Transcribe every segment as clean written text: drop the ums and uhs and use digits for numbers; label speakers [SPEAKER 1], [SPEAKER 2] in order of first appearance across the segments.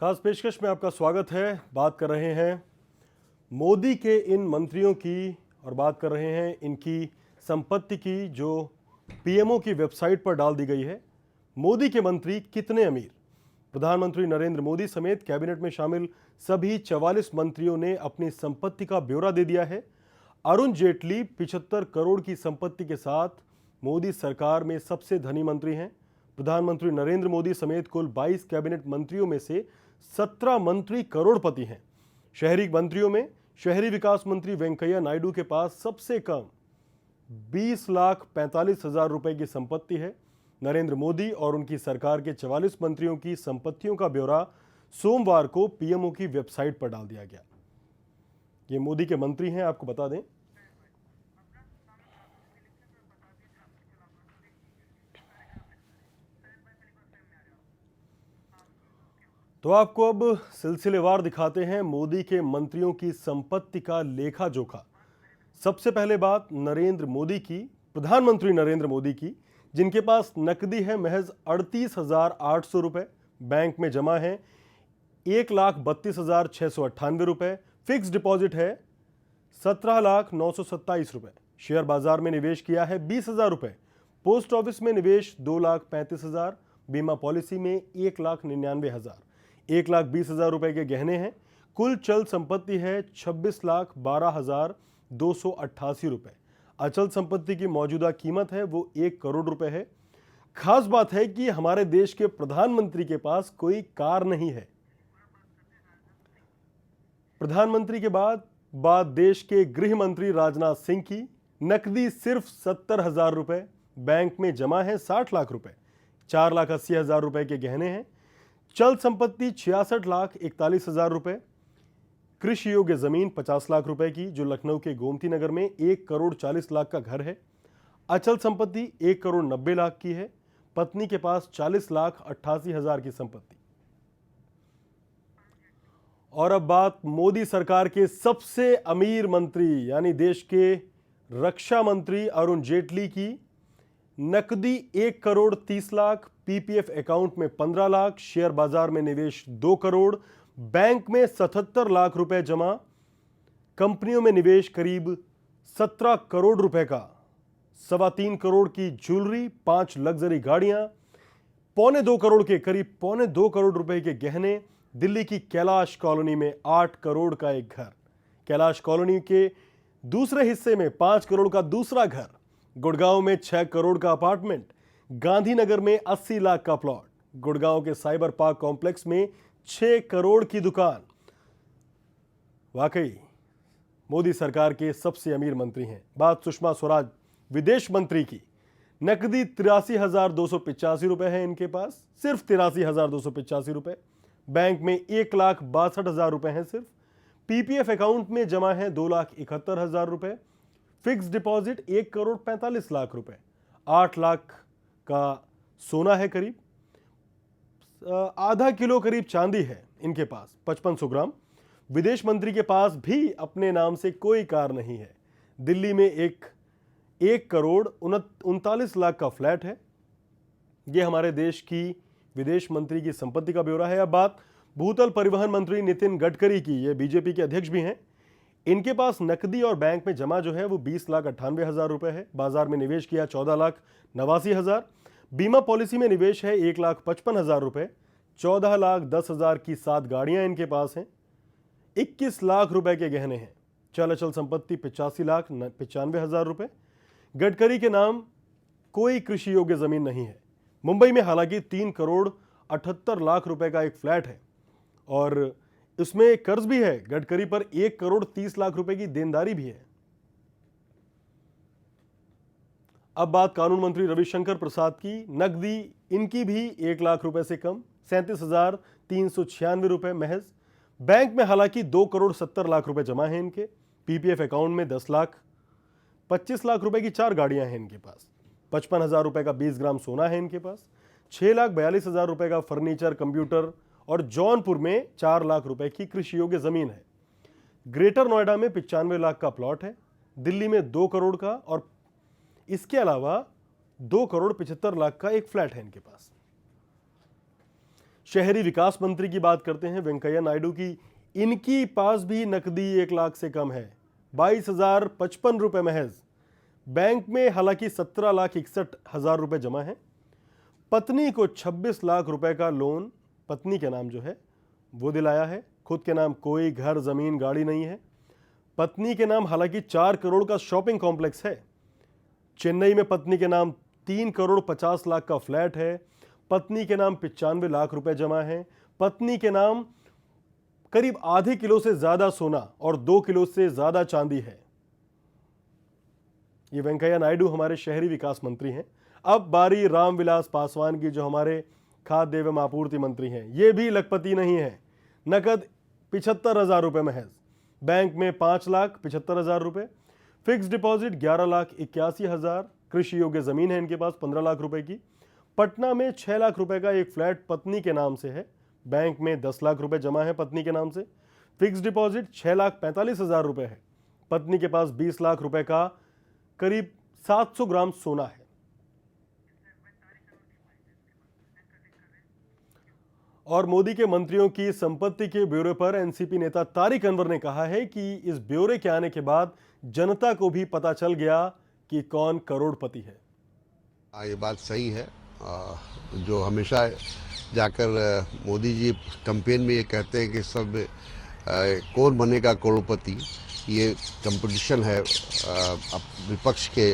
[SPEAKER 1] खास पेशकश में आपका स्वागत है। बात कर रहे हैं मोदी के इन मंत्रियों की और बात कर रहे हैं इनकी संपत्ति की जो पीएमओ की वेबसाइट पर डाल दी गई है। मोदी के मंत्री कितने अमीर? प्रधानमंत्री नरेंद्र मोदी समेत कैबिनेट में शामिल सभी 44 मंत्रियों ने अपनी संपत्ति का ब्यौरा दे दिया है। अरुण जेटली 75 करोड़ की संपत्ति के साथ मोदी सरकार में सबसे धनी मंत्री हैं। प्रधानमंत्री नरेंद्र मोदी समेत कुल 22 कैबिनेट मंत्रियों में से 17 मंत्री करोड़पति हैं। शहरी मंत्रियों में शहरी विकास मंत्री वेंकैया नायडू के पास सबसे कम 20,45,000 रुपए की संपत्ति है। नरेंद्र मोदी और उनकी सरकार के 44 मंत्रियों की संपत्तियों का ब्यौरा सोमवार को पीएमओ की वेबसाइट पर डाल दिया गया। ये मोदी के मंत्री हैं, आपको बता दें। तो आपको अब सिलसिलेवार दिखाते हैं मोदी के मंत्रियों की संपत्ति का लेखा जोखा। सबसे पहले बात नरेंद्र मोदी की, प्रधानमंत्री नरेंद्र मोदी की, जिनके पास नकदी है महज 38,800 रुपए, बैंक में जमा है 1,32,698 रुपए, फिक्स डिपॉजिट है 17,927 रुपए, शेयर बाजार में निवेश किया है 20,000 रुपए, पोस्ट ऑफिस में निवेश 2,35,000, बीमा पॉलिसी में 1,99,000, 1,20,000 रुपए के गहने हैं। कुल चल संपत्ति है 26,12,288 रुपए। अचल संपत्ति की मौजूदा कीमत है वो 1 करोड़ रुपए है। खास बात है कि हमारे देश के प्रधानमंत्री के पास कोई कार नहीं है। प्रधानमंत्री के बाद बात देश के गृह मंत्री राजनाथ सिंह की। नकदी सिर्फ 70,000 रुपए, बैंक में जमा है 60 लाख रुपए, 4,80,000 रुपए के गहने हैं। चल संपत्ति 66,41,000 रुपए, कृषि योग्य जमीन 50 लाख रुपए की जो लखनऊ के गोमती नगर में 1 करोड़ 40 लाख का घर है। अचल संपत्ति 1 करोड़ 90 लाख की है। पत्नी के पास 40,88,000 की संपत्ति। और अब बात मोदी सरकार के सबसे अमीर मंत्री यानी देश के रक्षा मंत्री अरुण जेटली की। नकदी 1 करोड़ 30 लाख, पीपीएफ अकाउंट में 15 लाख, शेयर बाजार में निवेश 2 करोड़, बैंक में 77 लाख रुपए जमा, कंपनियों में निवेश करीब 17 करोड़ रुपए का, 3.25 करोड़ की ज्वेलरी, 5 लग्जरी गाड़ियां, पौने 2 करोड़ रुपए के गहने। दिल्ली की कैलाश कॉलोनी में 8 करोड़ का एक घर, कैलाश कॉलोनी के दूसरे हिस्से में 5 करोड़ का दूसरा घर, गुड़गांव में 6 करोड़ का अपार्टमेंट, गांधीनगर में 80 लाख का प्लॉट, गुड़गांव के साइबर पार्क कॉम्प्लेक्स में 6 करोड़ की दुकान। वाकई मोदी सरकार के सबसे अमीर मंत्री हैं। बात सुषमा स्वराज विदेश मंत्री की। नकदी 83,285 रुपए है इनके पास, सिर्फ 83,285 रुपए। बैंक में 1,62,000 रुपए हैं सिर्फ। पीपीएफ अकाउंट में जमा है 2,71,000 रुपए। फिक्स डिपॉजिट 1 करोड़ 45 लाख रुपए। 8 लाख का सोना है करीब। आधा किलो करीब चांदी है इनके पास, 5500 ग्राम। विदेश मंत्री के पास भी अपने नाम से कोई कार नहीं है। दिल्ली में 1 करोड़ 39 लाख का फ्लैट है। यह हमारे देश की विदेश मंत्री की संपत्ति का ब्यौरा है। अब बात भूतल परिवहन मंत्री नितिन गडकरी की। ये बीजेपी के अध्यक्ष भी हैं। इनके पास नकदी और बैंक में जमा जो है वो 20,98,000 रुपए है। बाजार में निवेश किया 14,89,000। बीमा पॉलिसी में निवेश है 1,55,000 रुपए। 14,10,000 की 7 गाड़ियां इनके पास हैं। 21 लाख रुपए के गहने हैं। चल अचल संपत्ति 85,95,000 रुपए। गडकरी के नाम कोई कृषि योग्य जमीन नहीं है। मुंबई में हालांकि 3 करोड़ 78 लाख रुपए का एक फ्लैट है और इसमें कर्ज भी है। गडकरी पर 1 करोड़ 30 लाख रुपए की देनदारी भी है। अब बात कानून मंत्री रविशंकर प्रसाद की। नकदी इनकी भी 1 लाख रुपए से कम, 37,396 रुपए महज। बैंक में हालांकि 2 करोड़ 70 लाख रुपए जमा है इनके। पीपीएफ अकाउंट में 10 लाख, 25 लाख रुपए की 4 गाड़ियां हैं इनके पास। 55,000 रुपए का 20 ग्राम सोना है इनके पास। 6,42,000 रुपए का फर्नीचर, कंप्यूटर और जौनपुर में 4 लाख रुपए की कृषि योग्य जमीन है। ग्रेटर नोएडा में 95 लाख का प्लॉट है। दिल्ली में 2 करोड़ का और इसके अलावा 2 करोड़ 75 लाख का एक फ्लैट है इनके पास। शहरी विकास मंत्री की बात करते हैं वेंकैया नायडू की। इनकी पास भी नकदी 1 लाख से कम है, 22,055 रुपए महज। बैंक में हालांकि 17,61,000 रुपए जमा है। पत्नी को 26 लाख रुपए का लोन पत्नी के नाम जो है वो दिलाया है। खुद के नाम कोई घर, जमीन, गाड़ी नहीं है। पत्नी के नाम हालांकि 4 करोड़ का शॉपिंग कॉम्प्लेक्स है। चेन्नई में पत्नी के नाम 3 करोड़ 50 लाख का फ्लैट है। पत्नी के नाम 95 लाख रुपए जमा है। पत्नी के नाम करीब आधे किलो से ज्यादा सोना और 2 किलो से ज्यादा चांदी है। ये वेंकैया नायडू हमारे शहरी विकास मंत्री हैं। अब बारी रामविलास पासवान की, जो हमारे खाद्य एवं आपूर्ति मंत्री हैं। ये भी लखपति नहीं है। नकद 75,000 रुपए महज। बैंक में 5,75,000 रुपए। Fix deposit 11,81,000। कृषि योग्य जमीन है इनके पास 15 लाख रुपए की। पटना में 6 लाख रुपए का एक फ्लैट पत्नी के नाम से है। बैंक में 10 लाख रुपए जमा है पत्नी के नाम से। फिक्स डिपॉजिट 6,45,000 रुपए है। पत्नी के पास 20 लाख रुपए का करीब 700 ग्राम सोना है। और मोदी के मंत्रियों की संपत्ति के ब्यौरे पर एनसीपी नेता तारिक अनवर ने कहा है कि इस ब्यौरे के आने के बाद जनता को भी पता चल गया कि कौन करोड़पति है।
[SPEAKER 2] ये बात सही है। जो हमेशा जाकर मोदी जी कैंपेन में ये कहते हैं कि सब कौन बनेगा करोड़पति, ये कंपटीशन है अब विपक्ष के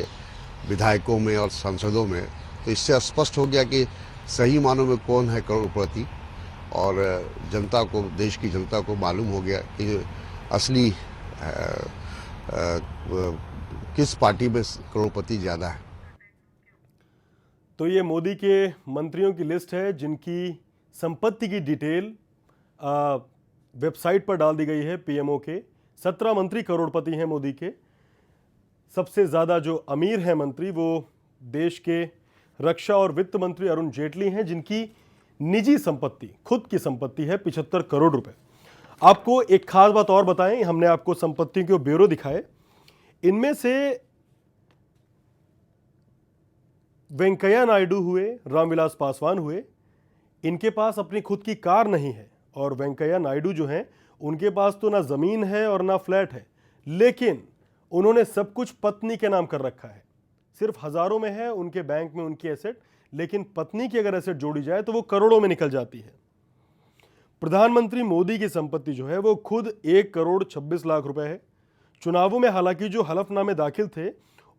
[SPEAKER 2] विधायकों में और सांसदों में। तो इससे स्पष्ट हो गया कि सही मानों में कौन है करोड़पति, और जनता को, देश की जनता को मालूम हो गया कि असली किस पार्टी में करोड़पति ज़्यादा है।
[SPEAKER 1] तो ये मोदी के मंत्रियों की लिस्ट है जिनकी संपत्ति की डिटेल वेबसाइट पर डाल दी गई है पीएमओ के। 17 मंत्री करोड़पति हैं मोदी के। सबसे ज़्यादा जो अमीर हैं मंत्री वो देश के रक्षा और वित्त मंत्री अरुण जेटली हैं, जिनकी निजी संपत्ति, खुद की संपत्ति है 75 करोड़ रुपए। आपको एक खास बात और बताएं, हमने आपको संपत्तियों के ब्यूरो दिखाए। इनमें से वेंकैया नायडू हुए, रामविलास पासवान हुए, इनके पास अपनी खुद की कार नहीं है। और वेंकैया नायडू जो हैं उनके पास तो ना जमीन है और ना फ्लैट है, लेकिन उन्होंने सब कुछ पत्नी के नाम कर रखा है। सिर्फ हजारों में है उनके बैंक में उनकी एसेट, लेकिन पत्नी की अगर एसेट जोड़ी जाए तो वो करोड़ों में निकल जाती है। प्रधानमंत्री मोदी की संपत्ति जो है वो खुद 1 करोड़ 26 लाख रुपए है। चुनावों में हालांकि जो हलफनामे दाखिल थे,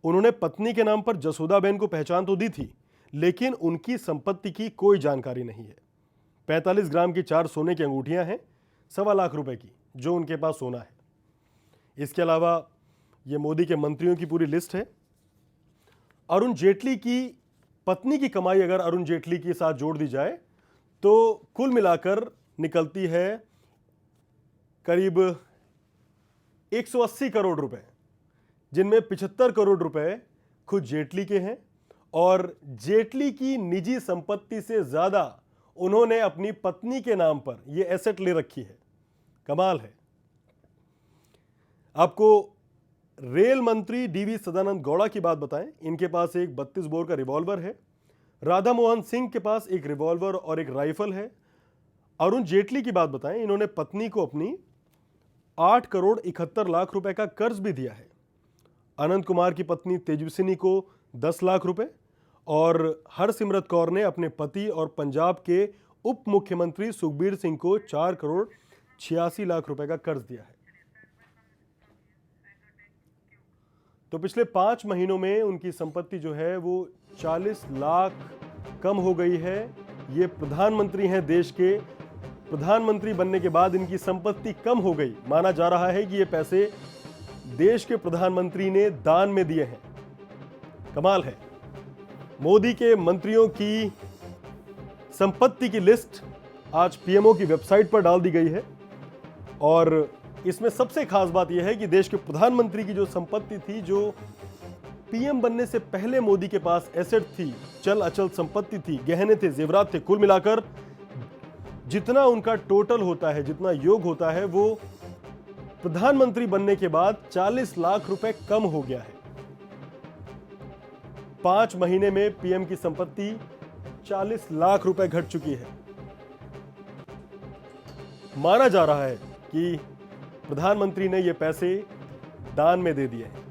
[SPEAKER 1] उन्होंने पत्नी के नाम पर जसोदाबेन को पहचान तो दी थी, लेकिन उनकी संपत्ति की कोई जानकारी नहीं है। 45 ग्राम की 4 सोने की अंगूठियां हैं 1.25 लाख रुपए की, जो उनके पास सोना है। इसके अलावा ये मोदी के मंत्रियों की पूरी लिस्ट है। अरुण जेटली की पत्नी की कमाई अगर अरुण जेटली के साथ जोड़ दी जाए तो कुल मिलाकर निकलती है करीब 180 करोड़ रुपए, जिनमें 75 करोड़ रुपए खुद जेटली के हैं। और जेटली की निजी संपत्ति से ज्यादा उन्होंने अपनी पत्नी के नाम पर यह एसेट ले रखी है। कमाल है। आपको रेल मंत्री डीवी सदानंद गौड़ा की बात बताएं। इनके पास एक 32 बोर का रिवॉल्वर है। राधा मोहन सिंह के पास एक रिवॉल्वर और एक राइफल है। अरुण जेटली की बात बताएं, इन्होंने पत्नी को अपनी 8 करोड़ 71 लाख रुपए का कर्ज भी दिया है। अनंत कुमार की पत्नी तेजस्विनी को 10 लाख रुपए, और हरसिमरत कौर ने अपने पति और पंजाब के उप मुख्यमंत्री सुखबीर सिंह को 4 करोड़ 86 लाख रुपए का कर्ज दिया है। तो पिछले 5 महीनों में उनकी संपत्ति जो है वो 40 लाख कम हो गई है। ये प्रधानमंत्री हैं देश के। प्रधानमंत्री बनने के बाद इनकी संपत्ति कम हो गई। माना जा रहा है कि ये पैसे देश के प्रधानमंत्री ने दान में दिए हैं। कमाल है। मोदी के मंत्रियों की संपत्ति की लिस्ट आज पीएमओ की वेबसाइट पर डाल दी गई है। और इसमें सबसे खास बात यह है कि देश के प्रधानमंत्री की जो संपत्ति थी, जो पीएम बनने से पहले मोदी के पास एसेट थी, चल अचल संपत्ति थी, गहने थे, जेवरात थे, कुल मिलाकर जितना उनका टोटल होता है, जितना योग होता है, वो प्रधानमंत्री बनने के बाद 40 लाख रुपए कम हो गया है। 5 महीने में पीएम की संपत्ति 40 लाख रुपए घट चुकी है। माना जा रहा है कि प्रधानमंत्री ने ये पैसे दान में दे दिए हैं।